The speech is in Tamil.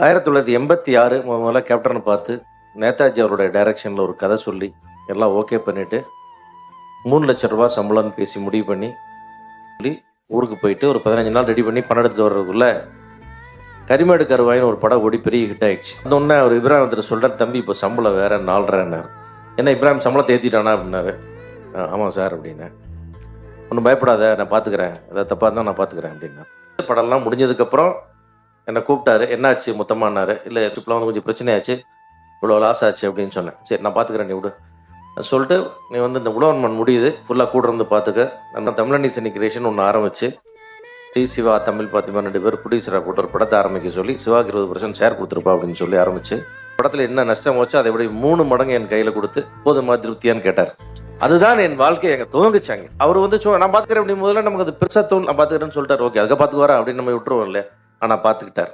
1986 முதல்ல கேப்டனை பார்த்து நேதாஜி அவருடைய டைரக்ஷனில் ஒரு கதை சொல்லி எல்லாம் ஓகே பண்ணிவிட்டு 3,00,000 ரூபா சம்பளம்னு பேசி முடிவு பண்ணி சொல்லி ஊருக்கு போயிட்டு ஒரு 15 நாள் ரெடி பண்ணி படம் எடுத்துட்டு வர்றதுக்குள்ள கரிமேடு கருவாயின்னு ஒரு படம் ஓடி பெரிய ஹிட் ஆயிடுச்சு. அந்த உடனே அவர் இப்ராஹிம் வந்துட்டு சொல்கிறார், தம்பி இப்போ சம்பளம் வேற 4,500. ஏன்னா இப்ராஹிம் சம்பளத்தை ஏற்றிட்டானா அப்படின்னாரு. ஆமாம் சார் அப்படின்னேன். ஒன்றும் பயப்படாத, நான் பார்த்துக்கிறேன், ஏதாவது தப்பாக இருந்தால் நான் பார்த்துக்கிறேன் அப்படின்னா. படம்லாம் முடிஞ்சதுக்கப்புறம் என்னை கூப்பிட்டாரு. என்னாச்சு மொத்தமானாரு. இல்லை ட்ரிப்லாம் வந்து கொஞ்சம் பிரச்சனையாச்சு, இவ்வளோ லாஸ் ஆச்சு அப்படின்னு சொன்னேன். சரி நான் பார்த்துக்கிறேன், நீ விடு சொல்லிட்டு, நீ வந்து இந்த உழவன்மன் முடியுது ஃபுல்லாக கூட இருந்து பார்த்துக்க. நம்ம தமிழனி சனி கிரியேஷன் ஒன்று ஆரம்பிச்சு டி சிவா தமிழ் பாத்திமா 2 பேர் ப்ரொடியூசராக போட்டு ஒரு படத்தை ஆரம்பிக்க சொல்லி சிவாக்கு 20% ஷேர் கொடுத்துருப்பா அப்படின்னு சொல்லி ஆரம்பிச்சு படத்தில் என்ன நஷ்டம் வச்சோ அதை விட 3 மடங்கு என் கையில் கொடுத்து போதுமா திருப்தியான்னு கேட்டார். அதுதான் என் வாழ்க்கையை எங்க துவங்கிச்சாங்க. அவர் வந்து நான் பார்த்துக்கிறேன் அப்படின்னு முதல்ல நமக்கு அது பெருசாக தோணும். நான் பார்த்துக்கிறேன்னு சொல்லிட்டார். ஓகே அதுக்கு பார்த்துக்குவாரா அப்படின்னு நம்ம விட்டுருவோம் இல்லையா. ஆனால் பார்த்துக்கிட்டார்.